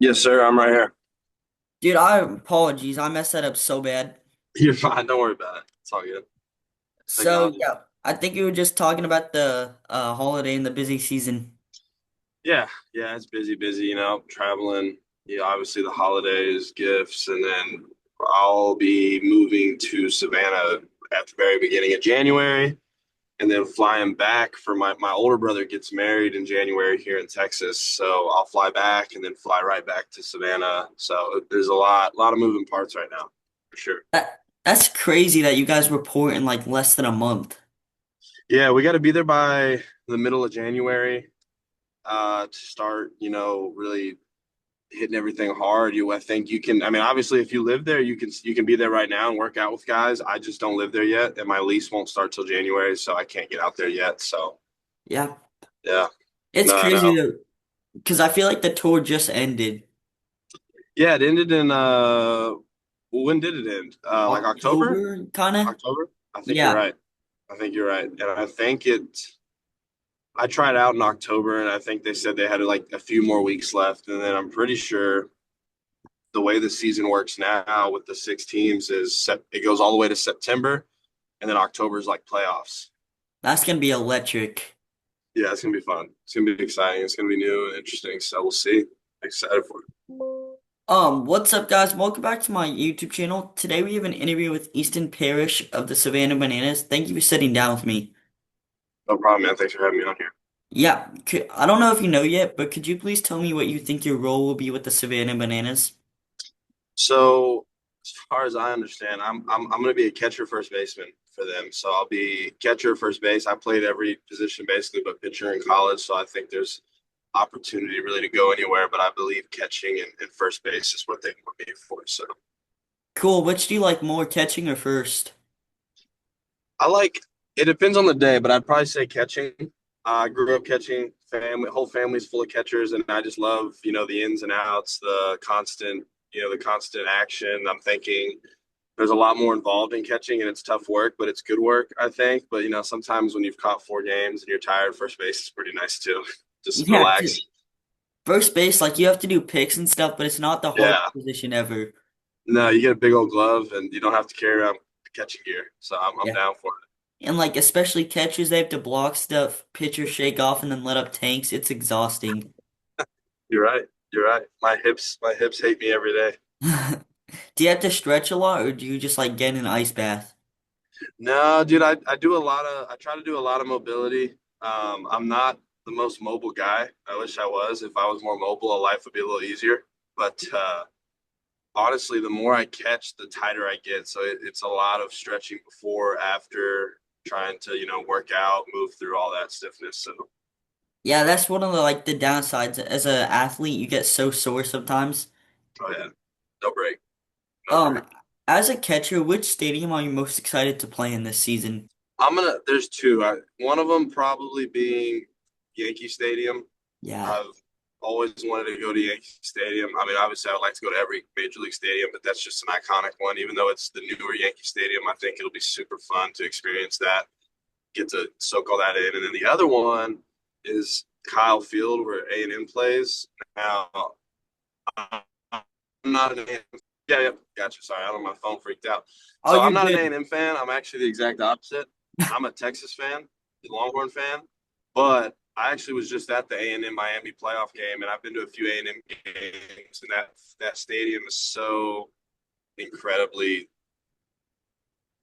Yes, sir. I'm right here. Dude, I apologies. I messed that up so bad. You're fine. Don't worry about it. It's all good. So Technology. yeah, I think you were just talking about the holiday and the busy season. Yeah, yeah. It's busy, busy. Traveling. Obviously the holidays, gifts, and then I'll be moving to Savannah at the very beginning of January, and then flying back for my older brother gets married in January here in Texas, so I'll fly back and then fly right back to Savannah. So there's a lot of moving parts right now, for sure. That's crazy that you guys report in like less than a month. Yeah, we got to be there by the middle of January. To start, really hitting everything hard. I think you can. I mean, obviously, if you live there, you can be there right now and work out with guys. I just don't live there yet, and my lease won't start till January, so I can't get out there yet. So Yeah, yeah, it's no, crazy no, though, because I feel like the tour just ended. yeah, it ended in when did it end? Like October? October, kind of. October? I think you're Yeah, right. I think you're right, and I think it. I tried out in October, and I think they said they had like a few more weeks left, and then I'm pretty sure the way the season works now with the six teams it goes all the way to September, and then October is like playoffs. that's gonna be electric. Yeah, it's gonna be fun. It's gonna be exciting. It's gonna be new and interesting. So we'll see. Excited for it. What's up, guys? Welcome back to my YouTube channel. Today we have an interview with Easton Parrish of the Savannah Bananas. Thank you for sitting down with me. No problem, man. Thanks for having me on here. Yeah, I don't know if you know yet, but could you please tell me what you think your role will be with the Savannah Bananas? So as far as I understand, I'm gonna be a catcher first baseman for them. So I'll be catcher first base. I played every position basically but pitcher in college, so I think there's opportunity really to go anywhere, but I believe catching and first base is what they want me for. So Cool. Which do you like more, catching or first? I like it depends on the day, but I'd probably say catching. I grew up catching, whole family's full of catchers, and I just love, the ins and outs, the constant action. I'm thinking there's a lot more involved in catching, and it's tough work, but it's good work, I think. But sometimes when you've caught four games and you're tired, first base is pretty nice too. Just Yeah, relax. first base, like you have to do picks and stuff, but it's not the hardest Yeah. position ever. No, you get a big old glove, and you don't have to carry around catching gear. So I'm Yeah. down for And like especially catchers, they have to block stuff, pitchers shake off and then let up tanks. It's exhausting. it. You're right. You're right. My hips hate me every day. Do you have to stretch a lot or do you just like get in an ice bath? No, dude, I try to do a lot of mobility. I'm not the most mobile guy. I wish I was. If I was more mobile, life would be a little easier. But honestly, the more I catch, the tighter I get. So it's a lot of stretching before, after, trying to, work out, move through all that stiffness. So, Yeah, that's one of the like the downsides. As a athlete, you get so sore sometimes. oh yeah, no break, no break. Um, as a catcher, which stadium are you most excited to play in this season? There's two. One of them probably being Yankee Stadium. Yeah. I've always wanted to go to Yankee Stadium. I mean, obviously, I'd like to go to every major league stadium, but that's just an iconic one. Even though it's the newer Yankee Stadium, I think it'll be super fun to experience that, get to soak all that in. And then the other one is Kyle Field, where A&M plays. Now, I'm not an A&M. Yeah, yeah, gotcha. Sorry, I don't know, my phone freaked out. Oh, So you're I'm not an good. A&M fan. I'm actually the exact opposite. I'm a Texas fan, a Longhorn fan, but I actually was just at the A&M Miami playoff game, and I've been to a few A&M games, and that stadium is so incredibly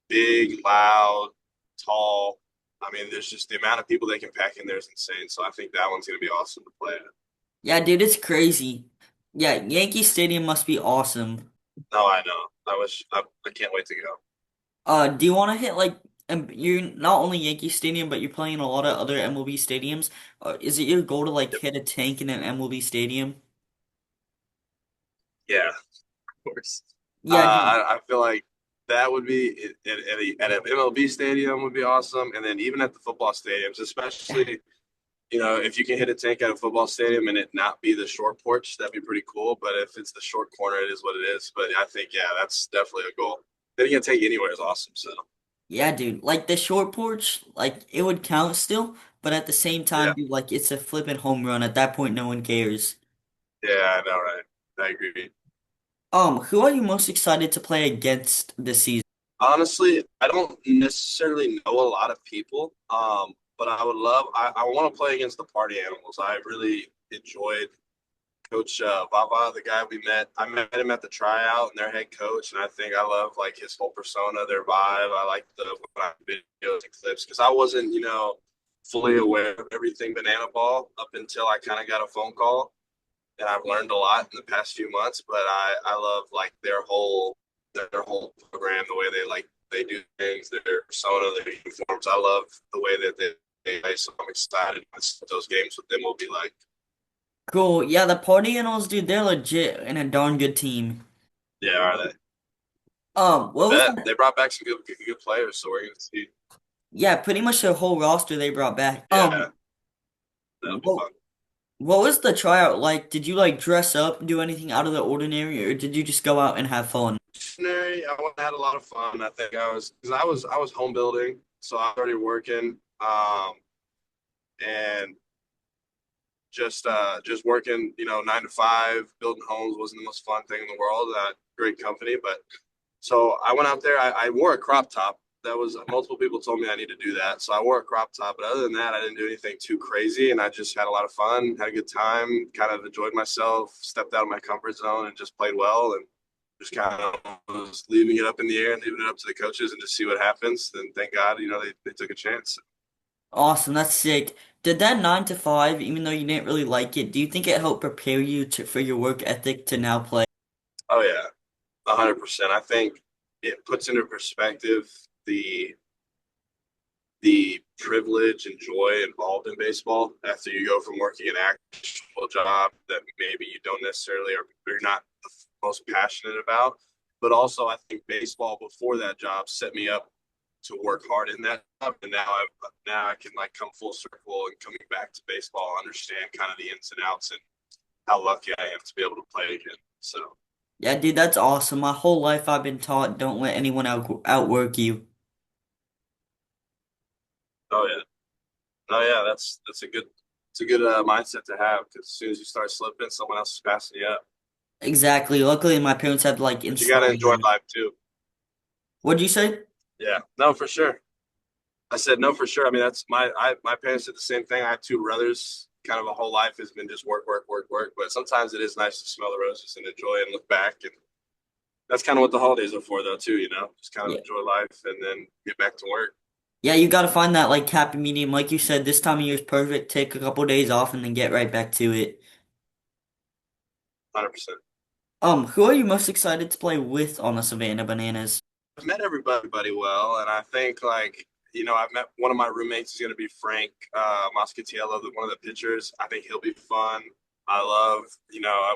big, loud, tall. I mean, there's just the amount of people they can pack in there is insane. So I think that one's going to be awesome to play at. Yeah, dude, it's crazy. Yeah, Yankee Stadium must be awesome. No, I know. I can't wait to go. Do you want to hit like you're not only Yankee Stadium, but you're playing a lot of other MLB stadiums? Is it your goal to like hit a tank in an MLB stadium? Yeah, of course. Yeah, dude. I feel like that would be at an MLB stadium would be awesome, and then even at the football stadiums, especially if you can hit a tank at a football stadium and it not be the short porch, that'd be pretty cool. But if it's the short corner, it is what it is. But I think yeah, that's definitely a goal. Hitting a tank anywhere is awesome. So Yeah, dude. Like the short porch, like it would count still, but at the same time, yeah, dude, like it's a flipping home run. At that point, no one cares. yeah, I know, right? I agree. Who are you most excited to play against this season? Honestly, I don't necessarily know a lot of people, but I want to play against the party animals. I really enjoyed Coach Baba, the guy we met. I met him at the tryout and their head coach, and I think I love like his whole persona, their vibe. I like the videos and clips because I wasn't, fully aware of everything Banana Ball up until I kind of got a phone call, and I've learned a lot in the past few months. But I love like their whole program, the way they do things, their persona, their uniforms. I love the way that they play, so I'm excited. Those games with them will be like. Cool. Yeah, the party animals, dude, they're legit and a darn good team. Yeah, are they? I What was bet that? they brought back some good players, so we're gonna see. Yeah, pretty much their whole roster they brought back. Yeah, that'll be What fun. what was the tryout like? Did you like dress up, do anything out of the ordinary, or did you just go out and have fun? Missionary, I had a lot of fun. I think I was because I was home building, so I was already working, and just working, 9 to 5, building homes wasn't the most fun thing in the world. Great company, but so I went out there. I wore a crop top. That was multiple people told me I need to do that, so I wore a crop top. But other than that, I didn't do anything too crazy, and I just had a lot of fun, had a good time, kind of enjoyed myself, stepped out of my comfort zone, and just played well. And just kind of was leaving it up in the air and leaving it up to the coaches and just see what happens. And thank God, they took a chance. Awesome, that's sick. Did that 9 to 5, even though you didn't really like it, do you think it helped prepare you for your work ethic to now play? Oh yeah, 100%. I think it puts into perspective the the privilege and joy involved in baseball after you go from working an actual job that maybe you don't necessarily or you're not the most passionate about. But also, I think baseball before that job set me up to work hard in that job, and now I can like come full circle and coming back to baseball, understand kind of the ins and outs and how lucky I am to be able to play again. So, Yeah, dude, that's awesome. My whole life I've been taught don't let anyone outwork you. oh yeah, oh yeah, that's a good mindset to have because as soon as you start slipping, someone else is passing you up. Exactly. Luckily, my parents have like But you got to instilled me enjoy that. life too. What'd you say? Yeah, no, for sure. I said no for sure. I mean, that's my parents did the same thing. I have two brothers. Kind of a whole life has been just work, work, work, work. But sometimes it is nice to smell the roses and enjoy and look back. And that's kind of what the holidays are for, though, too. Just kind of Yeah. enjoy life and then get back to work. Yeah, you gotta find that like happy medium. Like you said, this time of year is perfect. Take a couple days off and then get right back to it. 100%. Who are you most excited to play with on the Savannah Bananas? I've met everybody well, and I think like I've met one of my roommates is going to be Frank Moscatiello, one of the pitchers. I think he'll be fun. I love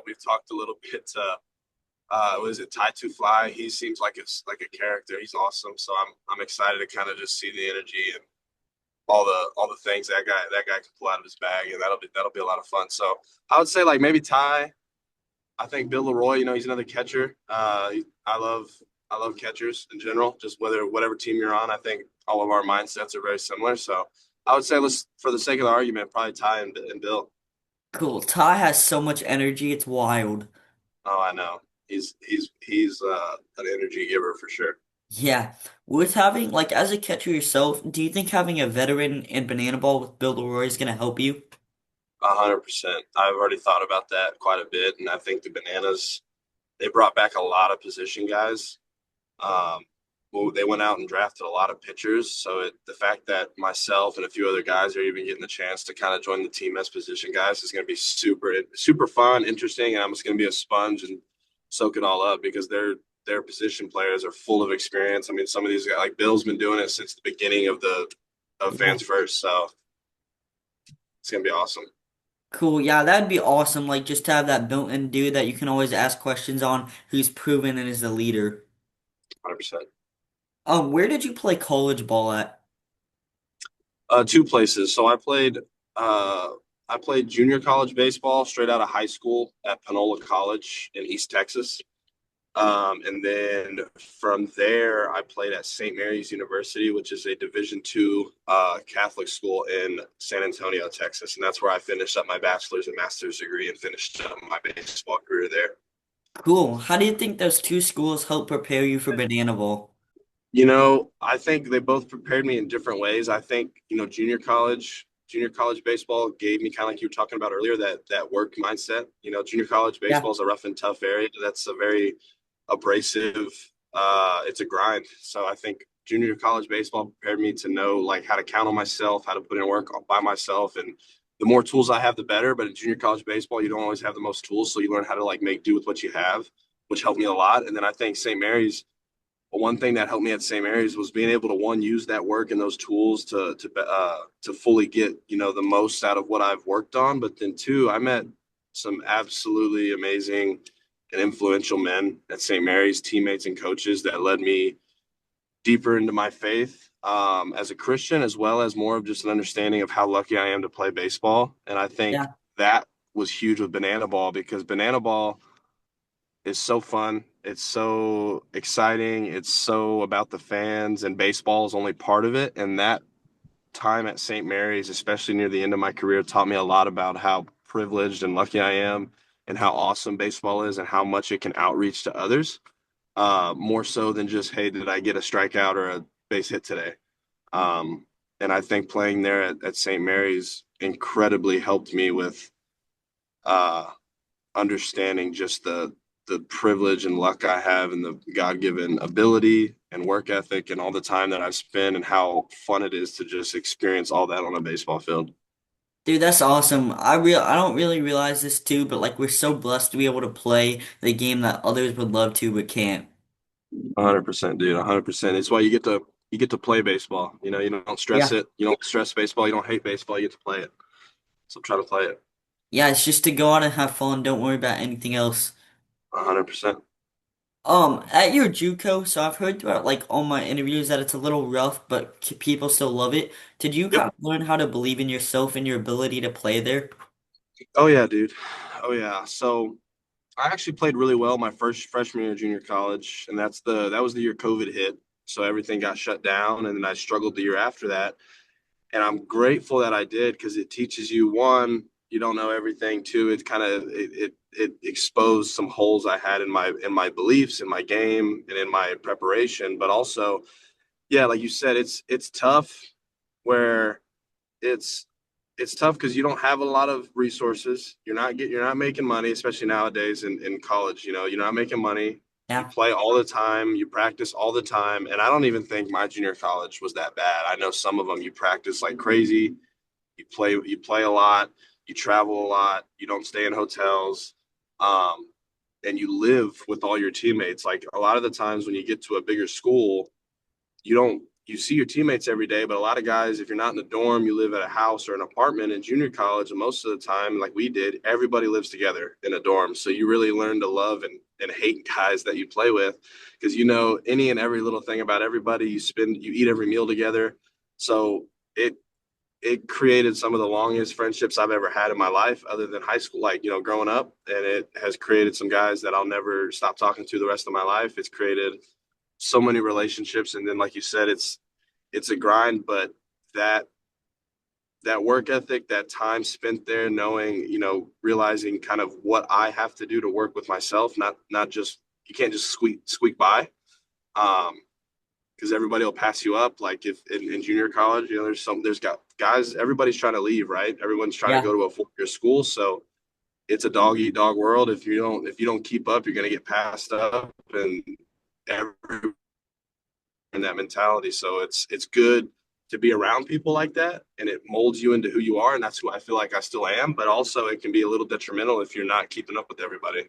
we've talked a little bit to was it Ty to Fly? He seems like it's like a character. He's awesome. So I'm excited to kind of just see the energy and all the things that guy can pull out of his bag, and that'll be a lot of fun. So I would say like maybe Ty. I think Bill Leroy. He's another catcher. I love catchers in general. Just whatever team you're on, I think all of our mindsets are very similar. So I would say let's for the sake of the argument, probably Ty and Bill. Cool. Ty has so much energy, it's wild. Oh, I know. He's an energy giver for sure. Yeah. With having like as a catcher yourself, do you think having a veteran in Banana Ball with Bill Leroy is gonna help you? 100%. I've already thought about that quite a bit, and I think the Bananas they brought back a lot of position guys. Um, well, they went out and drafted a lot of pitchers, so the fact that myself and a few other guys are even getting the chance to kind of join the team as position guys is going to be super super fun, interesting, and I'm just going to be a sponge and soak it all up because their position players are full of experience. I mean, some of these guys, like Bill's been doing it since the beginning of Yeah. Fans First, so it's going to be awesome. Cool. Yeah, that'd be awesome. Like just to have that built-in dude that you can always ask questions on who's proven and is the leader. 100%. Where did you play college ball at? Two places. So I played junior college baseball straight out of high school at Panola College in East Texas. And then from there, I played at St. Mary's University, which is a Division II Catholic school in San Antonio, Texas. And that's where I finished up my bachelor's and master's degree and finished up my baseball career there. Cool. How do you think those two schools help prepare you for Banana Bowl? I think they both prepared me in different ways. I think, junior college baseball gave me kind of like you were talking about earlier, that work mindset. Junior college Yeah. baseball is a rough and tough area. That's a very abrasive, it's a grind. So I think junior college baseball prepared me to know like how to count on myself, how to put in work by myself. And the more tools I have, the better. But in junior college baseball, you don't always have the most tools. So you learn how to like make do with what you have, which helped me a lot. And then I think St. Mary's, well, one thing that helped me at St. Mary's was being able to one use that work and those tools to fully get the most out of what I've worked on. But then two, I met some absolutely amazing and influential men at St. Mary's, teammates and coaches that led me deeper into my faith as a Christian, as well as more of just an understanding of how lucky I am to play baseball. And I think Yeah. that was huge with Banana Ball because Banana Ball is so fun. It's so exciting. It's so about the fans, and baseball is only part of it. And that time at St. Mary's, especially near the end of my career, taught me a lot about how privileged and lucky I am, and how awesome baseball is, and how much it can outreach to others. More so than just, hey, did I get a strikeout or a base hit today? Um, and I think playing there at St. Mary's incredibly helped me with uh, understanding just the privilege and luck I have and the God-given ability and work ethic and all the time that I've spent and how fun it is to just experience all that on a baseball field. Dude, that's awesome. I don't really realize this too, but like we're so blessed to be able to play the game that others would love to but can't. 100%, dude. 100%. It's why you get to play baseball. You don't stress Yeah. it. You don't stress baseball. You don't hate baseball. You get to play it. So try to play it. Yeah, it's just to go out and have fun. Don't worry about anything else. 100%. At your Juco, so I've heard throughout like all my interviews that it's a little rough, but people still love it. Did you kind Yep. of learn how to believe in yourself and your ability to play there? Oh yeah, dude. Oh yeah. So I actually played really well my first freshman year of junior college, and that was the year COVID hit. So everything got shut down, and then I struggled the year after that. And I'm grateful that I did because it teaches you, one, you don't know everything. Two, it exposed some holes I had in my beliefs, in my game, and in my preparation. But also, yeah, like you said, it's tough where it's it's tough because you don't have a lot of resources. You're not making money, especially nowadays in college. You're not making money. You Yeah. play all the time. You practice all the time. And I don't even think my junior college was that bad. I know some of them you practice like crazy. You play a lot. You travel a lot. You don't stay in hotels. Um, and you live with all your teammates. Like a lot of the times when you get to a bigger school, you see your teammates every day, but a lot of guys, if you're not in the dorm, you live at a house or an apartment in junior college, and most of the time, like we did, everybody lives together in a dorm. So you really learn to love and hate guys that you play with because you know any and every little thing about everybody. You eat every meal together. So it it created some of the longest friendships I've ever had in my life, other than high school, like, growing up. And it has created some guys that I'll never stop talking to the rest of my life. It's created so many relationships. And then, like you said, it's a grind, but that that work ethic, that time spent there, knowing, realizing kind of what I have to do to work with myself, not just, you can't just squeak by. Um, because everybody will pass you up. Like if in junior college, there's got guys, everybody's trying to leave, right? Everyone's trying to Yeah. go to a 4-year school. So it's a dog eat dog world. If you don't keep up, you're gonna get passed up, and every in that mentality. So it's good to be around people like that, and it molds you into who you are, and that's who I feel like I still am. But also, it can be a little detrimental if you're not keeping up with everybody.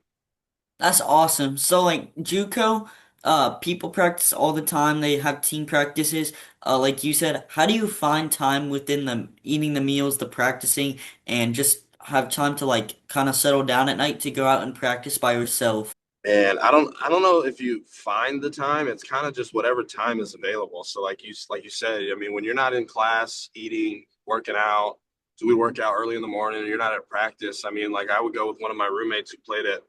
That's awesome. So like JUCO, people practice all the time. They have team practices. Like you said, how do you find time within the eating the meals, the practicing, and just have time to like kind of settle down at night to go out and practice by yourself? And I don't know if you find the time. It's kind of just whatever time is available. So like you said, I mean, when you're not in class, eating, working out, so we work out early in the morning and you're not at practice. I mean, like I would go with one of my roommates who played at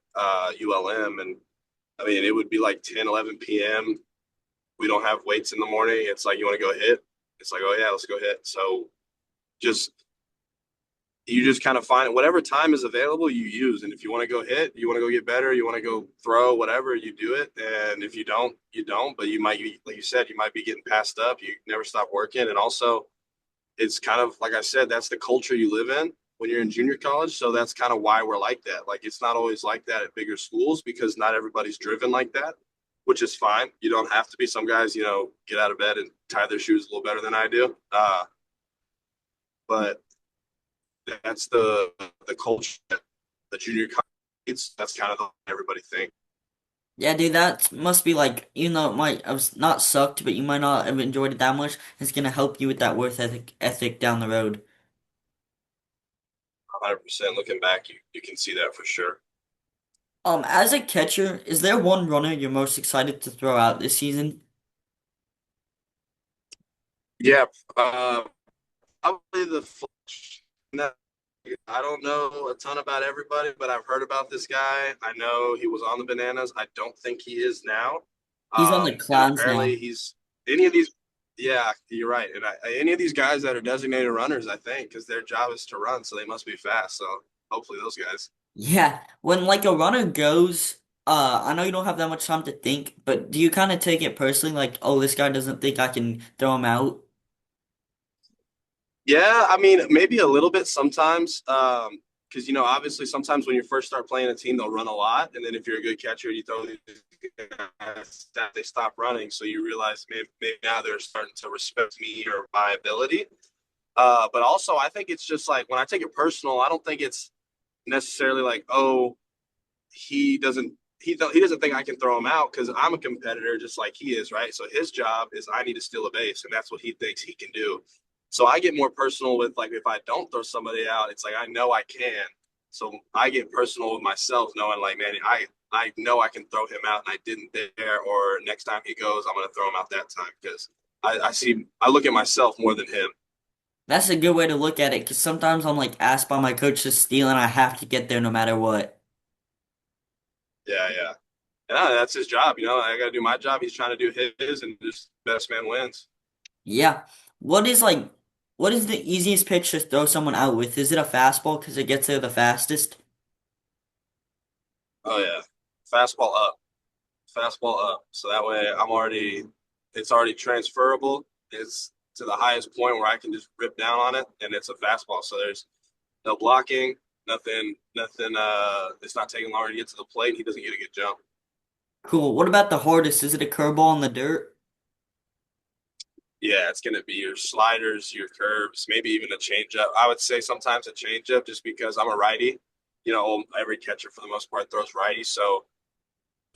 ULM, and I mean, it would be like 10, 11 p.m. We don't have weights in the morning. It's like, you want to go hit? It's like, oh yeah, let's go hit. So just you just kind of find whatever time is available, you use. And if you want to go hit, you want to go get better, you want to go throw, whatever, you do it. And if you don't, you don't. But you might, like you said, you might be getting passed up. You never stop working. And also, it's kind of like I said, that's the culture you live in when you're in junior college. So that's kind of why we're like that. Like it's not always like that at bigger schools because not everybody's driven like that, which is fine. You don't have to be. Some guys, get out of bed and tie their shoes a little better than I do. But that's the culture that the junior college. That's kind of the everybody thinks. Yeah, dude, that must be like, even though it might have not sucked, but you might not have enjoyed it that much, it's gonna help you with that worth ethic down the road. 100%. Looking back, you can see that for sure. As a catcher, is there one runner you're most excited to throw out this season? Yeah, probably the Flash. No, I don't know a ton about everybody, but I've heard about this guy. I know he was on the Bananas. I don't think he is now. He's on the And Clowns apparently now. he's any of these. Yeah, you're right. And any of these guys that are designated runners, I think, because their job is to run, so they must be fast. So hopefully those guys. Yeah, when like a runner goes, I know you don't have that much time to think, but do you kind of take it personally, like, oh, this guy doesn't think I can throw him out? Yeah, I mean, maybe a little bit sometimes. Because obviously sometimes when you first start playing a team, they'll run a lot, and then if you're a good catcher, you throw these guys that they stop running, so you realize maybe now they're starting to respect me or my ability. But also, I think it's just like when I take it personal, I don't think it's necessarily like, oh, he doesn't think I can throw him out because I'm a competitor just like he is, right? So his job is I need to steal a base, and that's what he thinks he can do. So I get more personal with like if I don't throw somebody out, it's like I know I can. So I get personal with myself, knowing like, man, I know I can throw him out, and I didn't there. Or next time he goes, I'm going to throw him out that time because I look at myself more than him. That's a good way to look at it, because sometimes I'm like asked by my coach to steal, and I have to get there no matter what. Yeah, yeah. And that's his job. I got to do my job. He's trying to do his, and just best man wins. Yeah. What is like, what is the easiest pitch to throw someone out with? Is it a fastball because it gets there the fastest? Oh yeah, fastball up, fastball up. So that way it's already transferable. It's to the highest point where I can just rip down on it, and it's a fastball. So there's no blocking, nothing, nothing. It's not taking longer to get to the plate. He doesn't get a good jump. Cool. What about the hardest? Is it a curveball in the dirt? Yeah, it's gonna be your sliders, your curves, maybe even a changeup. I would say sometimes a changeup, just because I'm a righty. Every catcher for the most part throws righty, so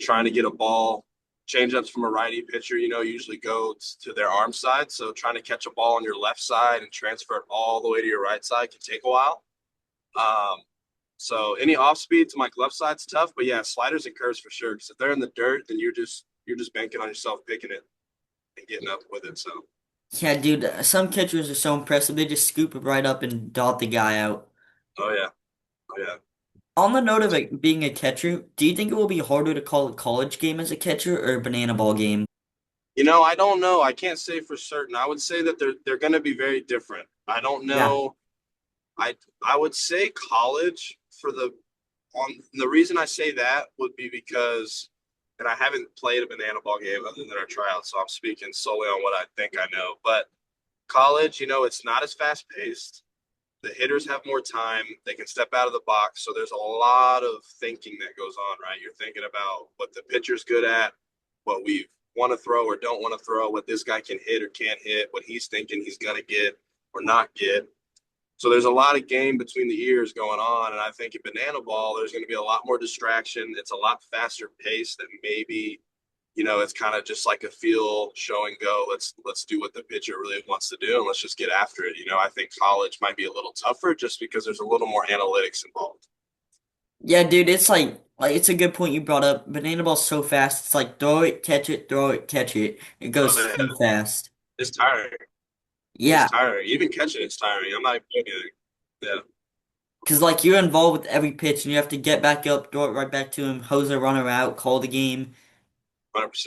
trying to get a ball. Changeups from a righty pitcher, usually go to their arm side. So trying to catch a ball on your left side and transfer it all the way to your right side can take a while. Um, so any off speed to my left side's tough, but yeah, sliders and curves for sure. Because if they're in the dirt, then you're just banking on yourself picking it and getting up with it. So Yeah, dude, some catchers are so impressive. They just scoop it right up and dot the guy out. oh yeah, oh yeah. On the note of it being a catcher, do you think it will be harder to call a college game as a catcher or a banana ball game? I don't know. I can't say for certain. I would say that they're going to be very different. I don't Yeah. know. I would say college for the reason I say that would be because, and I haven't played a banana ball game other than our tryout, so I'm speaking solely on what I think I know. But college, it's not as fast paced. The hitters have more time. They can step out of the box. So there's a lot of thinking that goes on, right? You're thinking about what the pitcher's good at, what we want to throw or don't want to throw, what this guy can hit or can't hit, what he's thinking he's going to get or not get. So there's a lot of game between the ears going on. And I think in banana ball, there's going to be a lot more distraction. It's a lot faster pace that maybe, it's kind of just like a feel show and go. Let's do what the pitcher really wants to do and let's just get after it. I think college might be a little tougher just because there's a little more analytics involved. Yeah, dude, it's like it's a good point you brought up. Banana ball's so fast. It's like throw it, catch it, throw it, catch it. It goes Oh, so yeah. fast. It's tiring. It's Yeah, tiring. Even catching it's tiring. I'm not even joking. Yeah, because like you're involved with every pitch and you have to get back up, throw it right back to him, hose a runner out, call the game. 100%.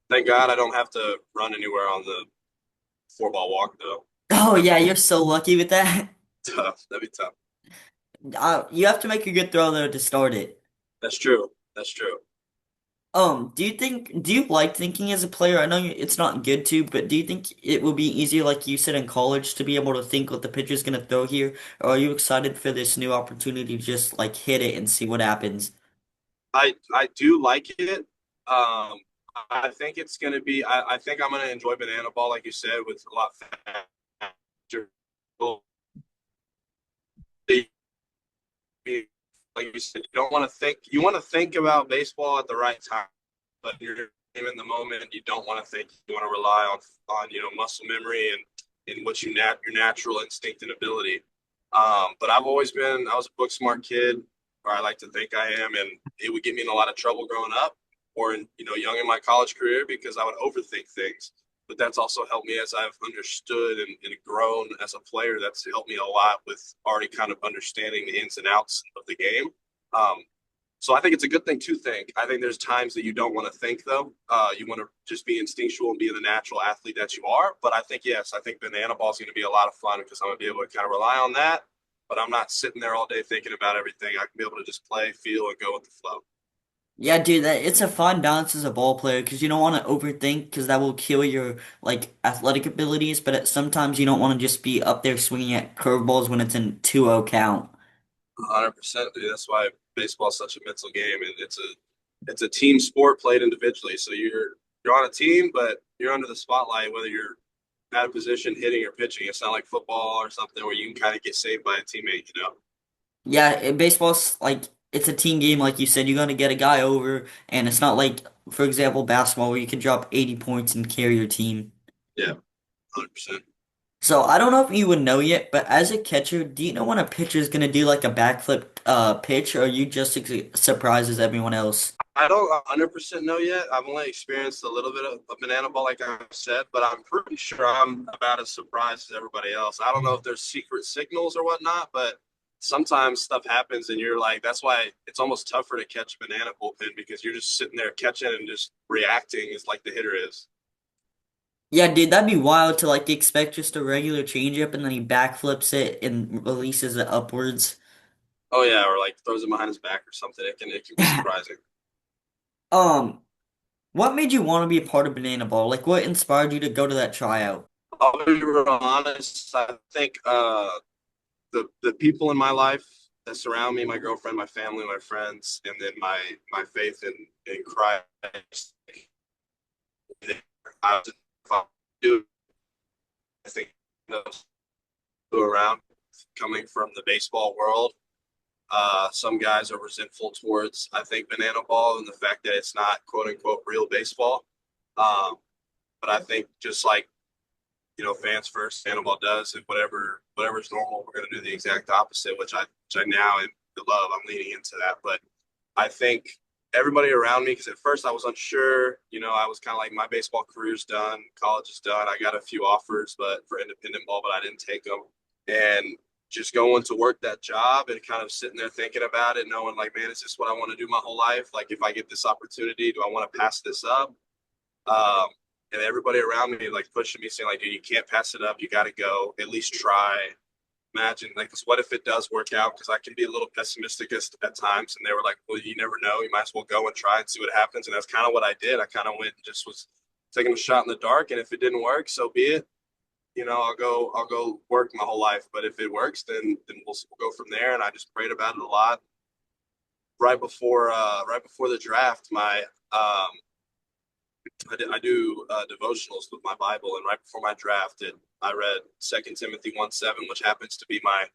Thank God I don't have to run anywhere on the four ball walk though. Oh That'd yeah, be you're so lucky with that. tough. That'd be tough. You have to make a good throw though to start it. That's true. That's true. Do you like thinking as a player? I know it's not good to, but do you think it will be easier, like you said in college, to be able to think what the pitcher's gonna throw here? Or are you excited for this new opportunity to just like hit it and see what happens? I do like it. I think it's gonna be. I think I'm gonna enjoy banana ball, like you said, with a lot faster. Like you said, you don't want to think. You want to think about baseball at the right time, but you're in the moment. You don't want to think. You want to rely on muscle memory and what your natural instinct and ability. But I've always been. I was a book smart kid, or I like to think I am, and it would get me in a lot of trouble growing up, or young in my college career because I would overthink things. But that's also helped me as I've understood and grown as a player. That's helped me a lot with already kind of understanding the ins and outs of the game. Um, so I think it's a good thing to think. I think there's times that you don't want to think though. You want to just be instinctual and be the natural athlete that you are. But I think yes, I think banana ball is going to be a lot of fun because I'm going to be able to kind of rely on that. But I'm not sitting there all day thinking about everything. I can be able to just play, feel, and go with the flow. Yeah, dude, it's a fine balance as a ball player because you don't want to overthink because that will kill your like athletic abilities. But sometimes you don't want to just be up there swinging at curveballs when it's in 2-0 count. 100%. That's why baseball is such a mental game, and it's a team sport played individually. So you're on a team, but you're under the spotlight whether you're out of position, hitting or pitching. It's not like football or something where you can kind of get saved by a teammate. Yeah, baseball's like it's a team game, like you said. You got to get a guy over, and it's not like, for example, basketball where you can drop 80 points and carry your team. Yeah, 100%. So I don't know if you would know yet, but as a catcher, do you know when a pitcher is gonna do like a backflip pitch, or are you just surprised as everyone else? I don't 100% know yet. I've only experienced a little bit of banana ball, like I've said, but I'm pretty sure I'm about as surprised as everybody else. I don't know if there's secret signals or whatnot, but sometimes stuff happens and you're like, that's why it's almost tougher to catch a banana bullpen because you're just sitting there catching and just reacting as like the hitter is. Yeah, dude, that'd be wild to like expect just a regular changeup and then he backflips it and releases it upwards. Oh yeah, or like throws it behind his back or something. It can be surprising. Um, what made you want to be a part of Banana Ball? Like, what inspired you to go to that tryout? I'll be real honest. I think the people in my life that surround me, my girlfriend, my family, my friends, and then my faith in Christ. I do. I think those who are around coming from the baseball world. Some guys are resentful towards, I think, banana ball and the fact that it's not quote unquote real baseball. Um, but I think just like fans first, Sandoval does, and whatever's normal, we're going to do the exact opposite, which I now love. I'm leaning into that, but I think everybody around me, because at first I was unsure. I was kind of like my baseball career's done, college is done. I got a few offers, but for independent ball, but I didn't take them. And just going to work that job and kind of sitting there thinking about it, knowing like, man, is this what I want to do my whole life? Like, if I get this opportunity, do I want to pass this up? Um, and everybody around me like pushing me, saying like, dude, you can't pass it up. You got to go. At least try. Imagine like, what if it does work out? Because I can be a little pessimistic at times. And they were like, well, you never know. You might as well go and try and see what happens. And that's kind of what I did. I kind of went and just was taking a shot in the dark. And if it didn't work, so be it. I'll go work my whole life. But if it works, then we'll go from there. And I just prayed about it a lot. Right before the draft, I do devotionals with my Bible, and right before my draft, I read 2 Timothy 1:7, which happens to be my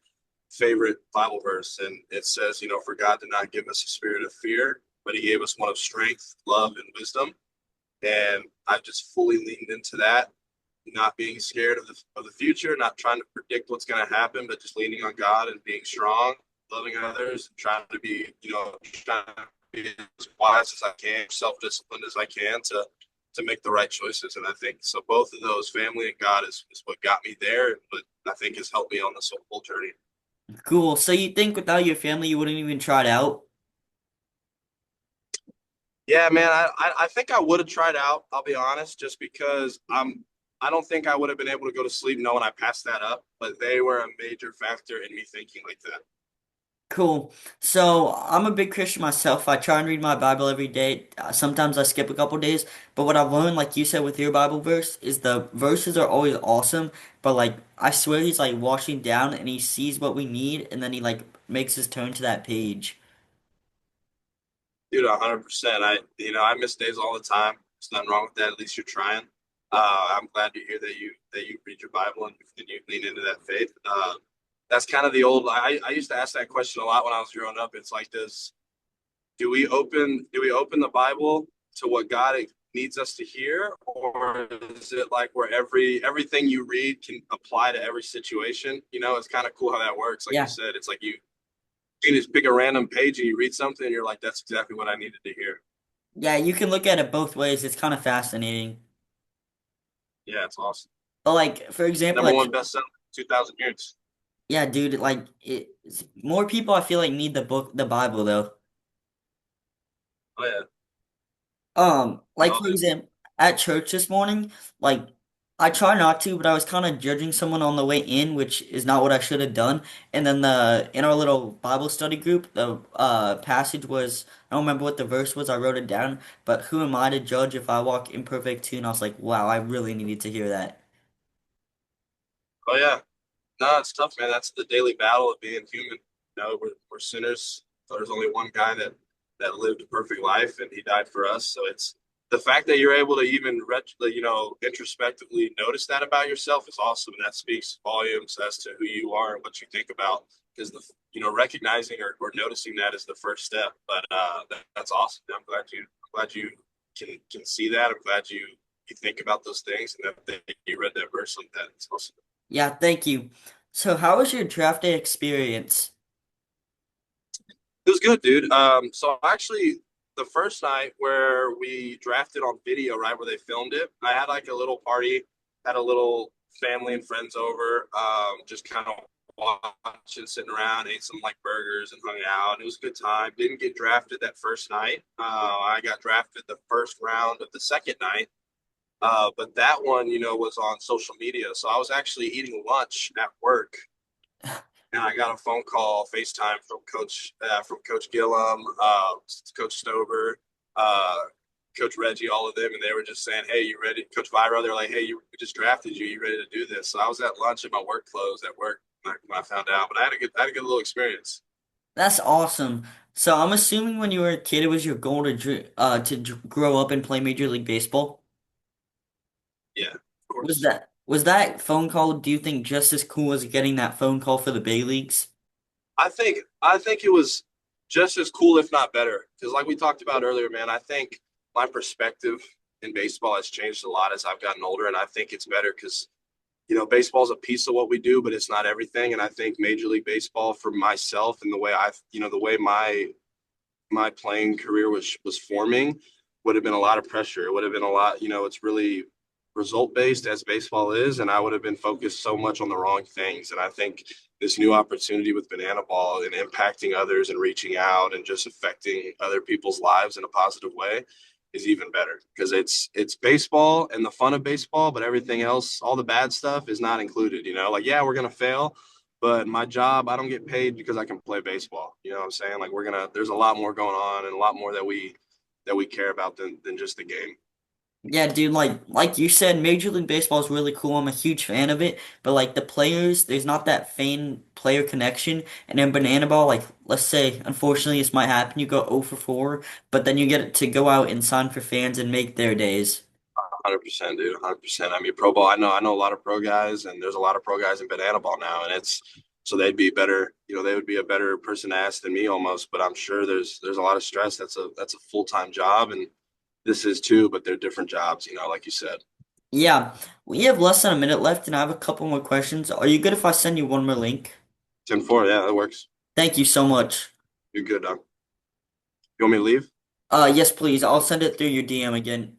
favorite Bible verse, and it says, for God did not give us a spirit of fear, but He gave us one of strength, love, and wisdom. And I've just fully leaned into that, not being scared of the future, not trying to predict what's going to happen, but just leaning on God and being strong, loving others, and trying to be as wise as I can, self-disciplined as I can to make the right choices. And I think so. Both of those, family and God, is what got me there, but I think has helped me on this whole journey. Cool. So you think without your family you wouldn't even try it out? Yeah, man, I think I would have tried out. I'll be honest, just because I don't think I would have been able to go to sleep knowing I passed that up. But they were a major factor in me thinking like that. Cool. So I'm a big Christian myself. I try and read my Bible every day. Sometimes I skip a couple days, but what I've learned, like you said with your Bible verse, is the verses are always awesome. But like I swear he's like washing down and he sees what we need and then he like makes his turn to that page. Dude, 100%. I miss days all the time. There's nothing wrong with that. At least you're trying. I'm glad to hear that you read your Bible and you lean into that faith. That's kind of the old. I used to ask that question a lot when I was growing up. It's like, do we open the Bible to what God needs us to hear, or is it like where everything you read can apply to every situation? It's kind of cool how that works. Like you Yeah. said, it's like you can just pick a random page and you read something and you're like, that's exactly what I needed to hear. Yeah, you can look at it both ways. It's kind of fascinating. Yeah, it's awesome. But like for example, Number one bestseller, 2000 years. yeah, dude, like more people I feel like need the Bible though. Oh yeah, Like no, for example, at church this morning, like I try not to, but I was kind of judging someone on the way in, which is not what I should have done. And then the in our little Bible study group, the passage was I don't remember what the verse was. I wrote it down, but who am I to judge if I walk imperfect too? And I was like, wow, I really needed to hear that. oh yeah. No, it's tough, man. That's the daily battle of being human. We're sinners. So there's only one guy that lived a perfect life, and he died for us. So it's the fact that you're able to even introspectively notice that about yourself is awesome, and that speaks volumes as to who you are and what you think about. Because recognizing or noticing that is the first step. But that's awesome. I'm glad you can see that. I'm glad you think about those things and that you read that verse like that. It's awesome. Yeah, thank you. So, how was your draft day experience? It was good, dude. So actually, the first night where we drafted on video, right where they filmed it, I had like a little party, had a little family and friends over, just kind of watching, sitting around, ate some like burgers and hung out. It was a good time. Didn't get drafted that first night. I got drafted the first round of the second night. But that one, was on social media. So I was actually eating lunch at work and I got a phone call, FaceTime from Coach Gillum, Coach Stover, uh, Coach Reggie, all of them, and they were just saying, "Hey, you ready?" Coach Viro, they're like, "Hey, we just drafted you. You ready to do this?" So I was at lunch in my work clothes at work when I found out, but I had a good little experience. That's awesome. So, I'm assuming when you were a kid, it was your goal grow up and play Major League Baseball. Yeah, of Was course. that phone call, do you think just as cool as getting that phone call for the Bay Leagues? I think it was just as cool, if not better, because like we talked about earlier, man, I think my perspective in baseball has changed a lot as I've gotten older, and I think it's better because baseball is a piece of what we do, but it's not everything. And I think Major League Baseball for myself and the way my playing career was forming would have been a lot of pressure. It would have been a lot, it's really result based as baseball is, and I would have been focused so much on the wrong things. And I think this new opportunity with Banana Ball and impacting others and reaching out and just affecting other people's lives in a positive way is even better because it's baseball and the fun of baseball, but everything else, all the bad stuff is not included. Like yeah, we're gonna fail, but my job, I don't get paid because I can play baseball. You know what I'm saying? Like there's a lot more going on and a lot more that we care about than just the game. Yeah, dude, like you said, Major League Baseball is really cool. I'm a huge fan of it, but like the players, there's not that fan player connection. And in Banana Ball, like let's say, unfortunately, this might happen. You go 0 for 4, but then you get to go out and sign for fans and make their days. 100%, dude. 100%. I mean, pro ball. I know a lot of pro guys, and there's a lot of pro guys in banana ball now, and it's so they'd be better. They would be a better person to ask than me almost. But I'm sure there's a lot of stress. That's a full-time job, and this is too. But they're different jobs. Like you said. Yeah, we have less than a minute left, and I have a couple more questions. Are you good if I send you one more link? 10-4. Yeah, that works. Thank you so much. You're good, dog. You want me to leave? Yes, please. I'll send it through your DM again.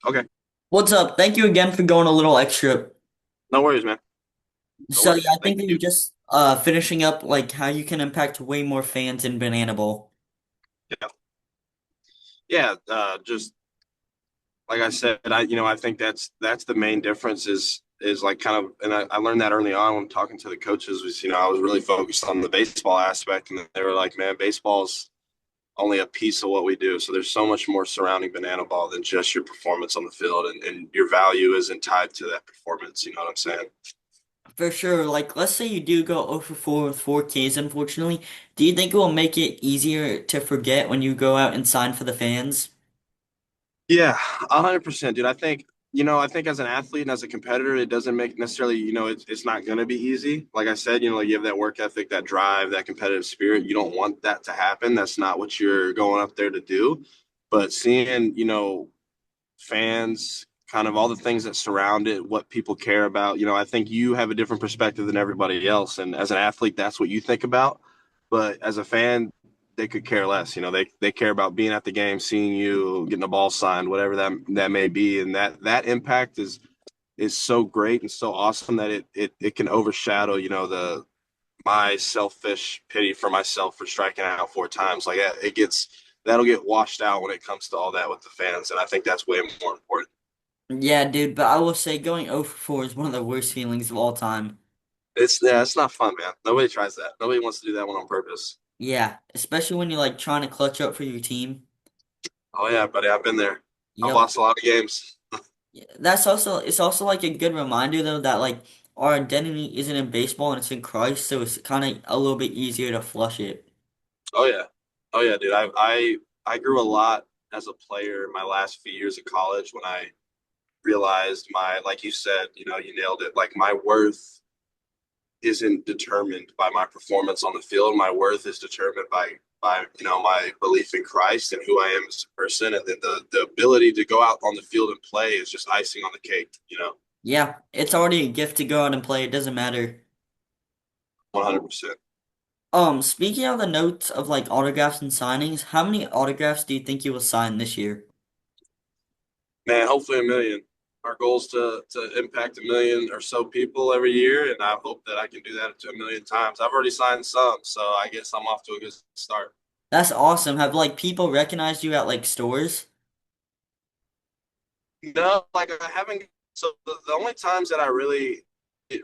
Okay. What's up? Thank you again for going a little extra. No worries, man. No So yeah, worries. I Thank think we were you. just finishing up like how you can impact way more fans in Banana Bowl. Yeah. Yeah. Just like I said, I think that's the main difference is like kind of, and I learned that early on when talking to the coaches was, I was really focused on the baseball aspect, and they were like, man, baseball's only a piece of what we do. So there's so much more surrounding banana ball than just your performance on the field, and your value isn't tied to that performance. You know what I'm saying? For sure. Like, let's say you do go 0 for 4 with 4 Ks, unfortunately. Do you think it will make it easier to forget when you go out and sign for the fans? Yeah, 100%, dude. I think as an athlete and as a competitor, it doesn't make necessarily, it's not going to be easy. Like I said, like you have that work ethic, that drive, that competitive spirit. You don't want that to happen. That's not what you're going up there to do. But seeing, fans, kind of all the things that surround it, what people care about. I think you have a different perspective than everybody else. And as an athlete, that's what you think about. But as a fan, they could care less. They care about being at the game, seeing you, getting a ball signed, whatever that may be. And that impact is so great and so awesome that it can overshadow, the my selfish pity for myself for striking out 4 times. Like that'll get washed out when it comes to all that with the fans, and I think that's way more important. Yeah, dude, but I will say going 0 for 4 is one of the worst feelings of all time. It's not fun, man. Nobody tries that. Nobody wants to do that one on purpose. Yeah, especially when you're like trying to clutch up for your team. Oh yeah, buddy, I've been there. I've Yep. lost a lot of games. Yeah, it's also like a good reminder though that like our identity isn't in baseball and it's in Christ, so it's kind of a little bit easier to flush it. Oh yeah, oh yeah, dude. I grew a lot as a player in my last few years of college when I realized like you said, you nailed it. Like my worth isn't determined by my performance on the field. My worth is determined by my belief in Christ and who I am as a person, and then the ability to go out on the field and play is just icing on the cake. Yeah, it's already a gift to go out and play. It doesn't matter. 100%. Speaking of the notes of like autographs and signings, how many autographs do you think you will sign this year? Man, hopefully a million. Our goal is to impact a million or so people every year, and I hope that I can do that to a million times. I've already signed some, so I guess I'm off to a good start. That's awesome. Have like people recognized you at like stores? No, like I haven't. So the only times that I really get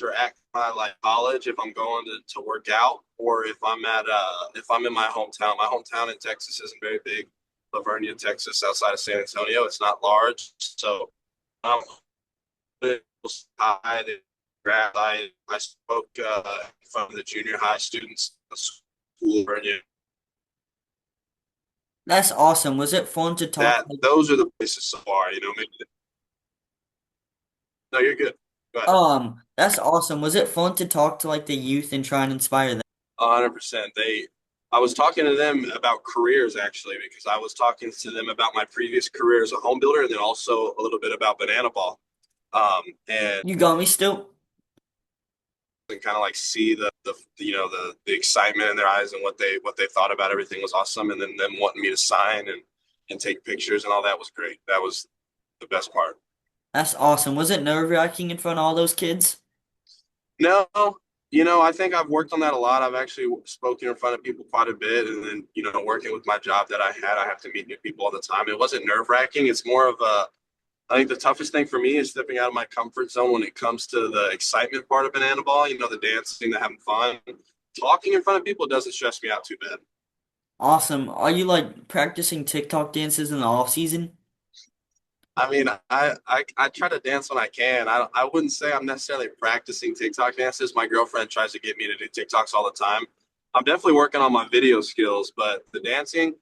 or at my like college, if I'm going to work out, or if I'm in my hometown. My hometown in Texas isn't very big. Lavernia, Texas, outside of San Antonio. It's not large, so um, I spoke from the junior high students at the school. Lavernia. That's awesome. Was it fun to talk? That those are the places so far. Maybe no, you're good. Go ahead. That's awesome. Was it fun to talk to like the youth and try and inspire them? 100%. I was talking to them about careers actually, because I was talking to them about my previous career as a home builder, and then also a little bit about banana ball. And You got me still? kind of like see the excitement in their eyes and what they thought about everything was awesome, and then them wanting me to sign and take pictures and all that was great. That was the best part. That's awesome. Was it nerve-wracking in front of all those kids? No, I think I've worked on that a lot. I've actually spoken in front of people quite a bit, and then working with my job that I had, I have to meet new people all the time. It wasn't nerve wracking. It's more of a I think the toughest thing for me is stepping out of my comfort zone when it comes to the excitement part of banana ball, the dancing, the having fun. Talking in front of people doesn't stress me out too bad. Awesome. Are you like practicing TikTok dances in the off season? I mean, I try to dance when I can. I wouldn't say I'm necessarily practicing TikTok dances. My girlfriend tries to get me to do TikToks all the time. I'm definitely working on my video skills, but the dancing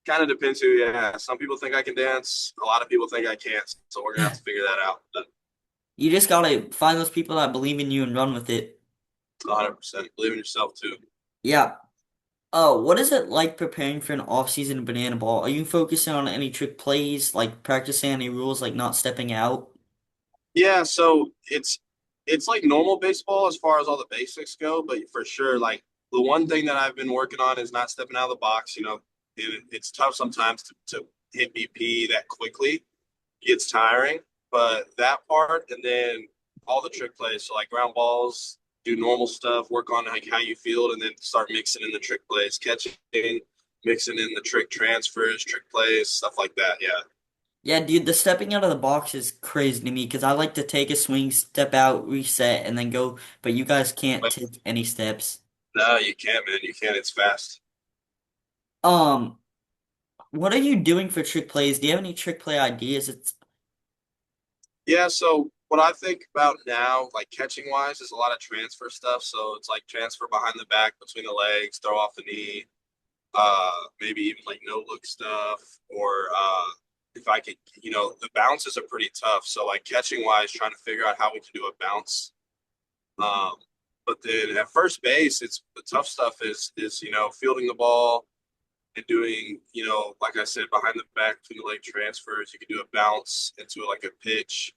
kind of depends who you ask. Some people think I can dance. A lot of people think I can't. So we're gonna have to figure that out. But You just gotta find those people that believe in you and run with it. 100% believe in yourself too. Yeah. Oh, what is it like preparing for an off-season banana ball? Are you focusing on any trick plays, like practicing any rules, like not stepping out? Yeah, so it's like normal baseball as far as all the basics go, but for sure, like the one thing that I've been working on is not stepping out of the box. It's tough sometimes to hit BP that quickly. It gets tiring, but that part, and then all the trick plays, so like ground balls, do normal stuff, work on like how you field, and then start mixing in the trick plays, catching, mixing in the trick transfers, trick plays, stuff like that. Yeah. Yeah, dude, the stepping out of the box is crazy to me because I like to take a swing, step out, reset, and then go, but you guys can't But take any steps. no, you can't, man. You can't. It's fast. Um, what are you doing for trick plays? Do you have any trick play ideas? It's Yeah, so what I think about now, like catching wise, is a lot of transfer stuff. So it's like transfer behind the back, between the legs, throw off the knee, maybe even like no look stuff, or if I could, the bounces are pretty tough. So like catching wise, trying to figure out how we can do a bounce. Um, but then at first base, it's the tough stuff is fielding the ball and doing, like I said, behind the back between the leg transfers. You can do a bounce into like a pitch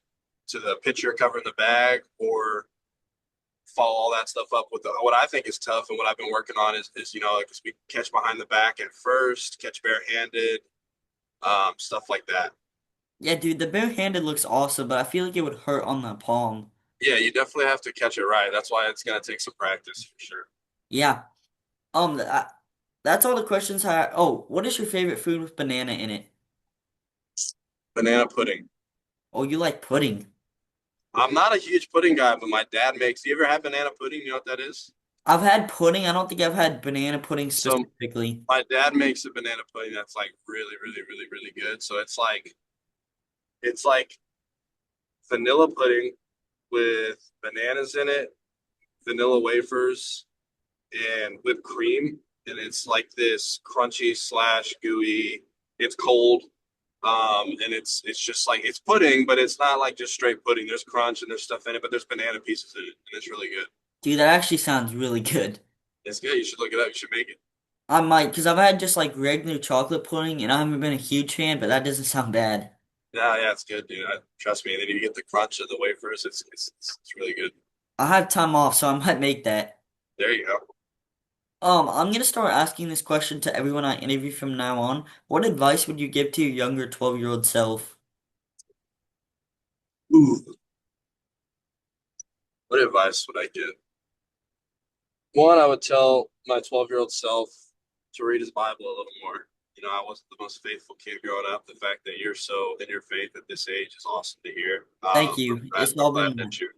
to the pitcher covering the bag, or follow all that stuff up with what I think is tough and what I've been working on is like we catch behind the back at first, catch barehanded, stuff like that. yeah, dude, the barehanded looks awesome, but I feel like it would hurt on the palm. Yeah, you definitely have to catch it right. That's why it's gonna take some practice for sure. Yeah. That's all the questions I. Oh, what is your favorite food with banana in it? Banana pudding. Oh, you like pudding. I'm not a huge pudding guy, but my dad makes. Do you ever have banana pudding? You know what that is? I've had pudding. I don't think I've had banana pudding So specifically. my dad makes a banana pudding that's like really, really, really, really good. So it's like vanilla pudding with bananas in it, vanilla wafers, and whipped cream. And it's like this crunchy slash gooey. It's cold. And it's just like it's pudding, but it's not like just straight pudding. There's crunch and there's stuff in it, but there's banana pieces in it, and it's really good. Dude, that actually sounds really good. It's good. You should look it up. You should make it. I might, because I've had just like regular chocolate pudding, and I haven't been a huge fan, but that doesn't sound bad. Yeah, yeah, it's good, dude. Trust me. And then you get the crunch of the wafers. It's really good. I have time off, so I might make that. There you go. I'm gonna start asking this question to everyone I interview from now on. What advice would you give to your younger 12-year-old self? Ooh, what advice would I give? One, I would tell my 12-year-old self to read his Bible a little more. I wasn't the most faithful kid growing up. The fact that you're so in your faith at this age is awesome to hear. Thank I'm you. glad. I'm glad that you.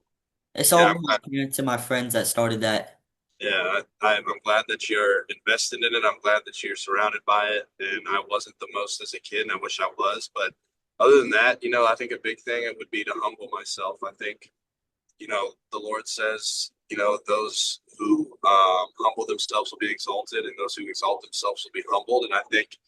It's Yeah, all I'm been my glad. parents and my friends that started that. Yeah, I'm glad that you're invested in it. I'm glad that you're surrounded by it. And I wasn't the most as a kid, and I wish I was. But other than that, I think a big thing it would be to humble myself. I think the Lord says, those who humble themselves will be exalted, and those who exalt themselves will be humbled. And I think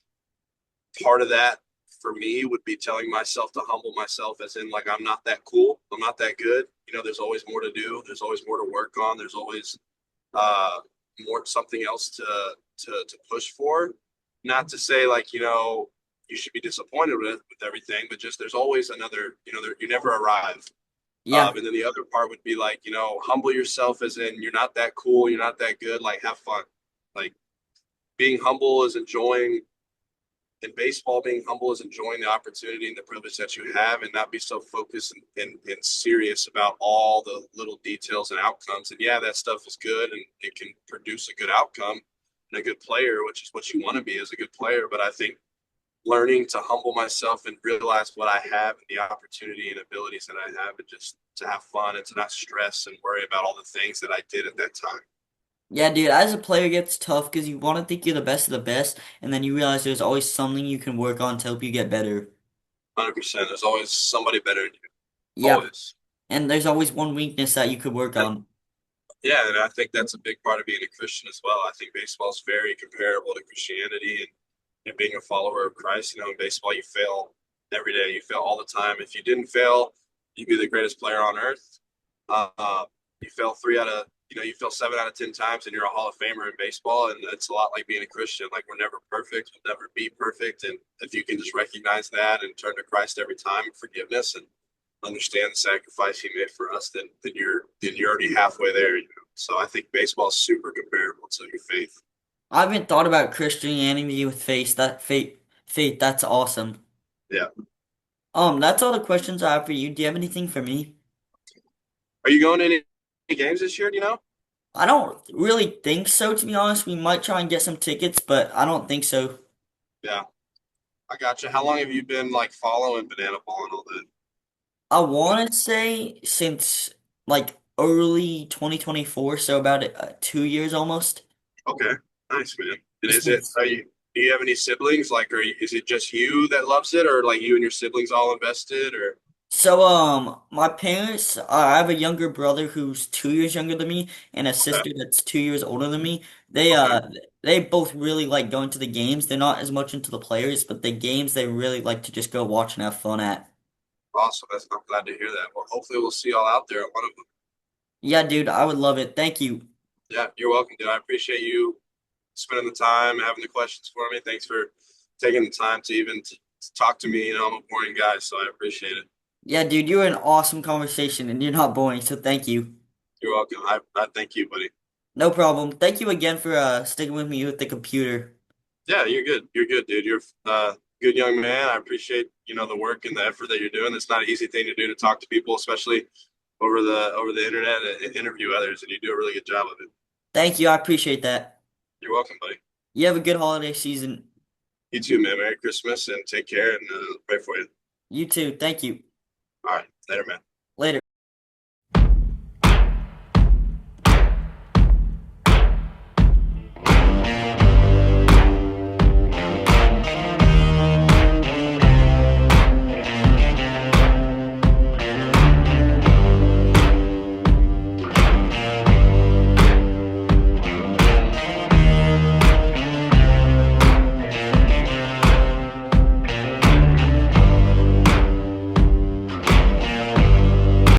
part of that for me would be telling myself to humble myself, as in, like, I'm not that cool, I'm not that good. There's always more to do, there's always more to work on, there's always uh, more something else to push for. Not to say like you should be disappointed with everything, but just there's always another. You never arrive. Yeah, And then the other part would be like, humble yourself, as in you're not that cool, you're not that good. Like, have fun. Like, being humble is enjoying in baseball, being humble is enjoying the opportunity and the privilege that you have, and not be so focused and serious about all the little details and outcomes. And yeah, that stuff is good and it can produce a good outcome and a good player, which is what you want to be as a good player. But I think learning to humble myself and realize what I have and the opportunity and abilities that I have, and just to have fun and to not stress and worry about all the things that I did at that time. yeah, dude. As a player, it gets tough because you want to think you're the best of the best, and then you realize there's always something you can work on to help you get better. 100%. There's always somebody better than you. Yep. Always. And there's always one weakness that you could work And on. yeah, and I think that's a big part of being a Christian as well. I think baseball is very comparable to Christianity and being a follower of Christ. In baseball, you fail every day. You fail all the time. If you didn't fail, you'd be the greatest player on earth. Uh, you fail you fail 7 out of 10 times, and you're a Hall of Famer in baseball. And it's a lot like being a Christian. Like, we're never perfect. We'll never be perfect. And if you can just recognize that and turn to Christ every time, forgiveness, and understand the sacrifice he made for us, then you're already halfway there. So I think baseball is super comparable to your faith. I haven't thought about Christianity with faith. Faith, that's awesome. Yeah. That's all the questions I have for you. Do you have anything for me? Are you going to any games this year? Do you know? I don't really think so, to be honest. We might try and get some tickets, but I don't think so. Yeah. I gotcha. How long have you been like following Banana Ball and all that? I want to say since like early 2024, so about 2 years almost. Okay, nice man. And It's is been it? Are you? Do you have any siblings? Like, is it just you that loves it, or like you and your siblings all invested? Or so my parents, I have a younger brother who's 2 years younger than me and a okay, sister that's 2 years older than me. They okay, uh they both really like going to the games. They're not as much into the players, but the games they really like to just go watch and have fun at. awesome. I'm glad to hear that. Well, hopefully we'll see y'all out there at one of them. Yeah, dude, I would love it. Thank you. Yeah, you're welcome, dude. I appreciate you spending the time, having the questions for me. Thanks for taking the time to even to talk to me. You know, I'm a boring guy, so I appreciate it. Yeah, dude, you're an awesome conversation and you're not boring, so thank you. You're welcome. I thank you, buddy. No problem. Thank you again for sticking with me with the computer. Yeah, you're good. You're good, dude. You're a good young man. I appreciate, the work and the effort that you're doing. It's not an easy thing to do to talk to people, especially over the internet and interview others, and you do a really good job of it. Thank you. I appreciate that. You're welcome, buddy. You have a good holiday season. You too, man. Merry Christmas and take care and pray for you. You too. Thank you. All right, later, man.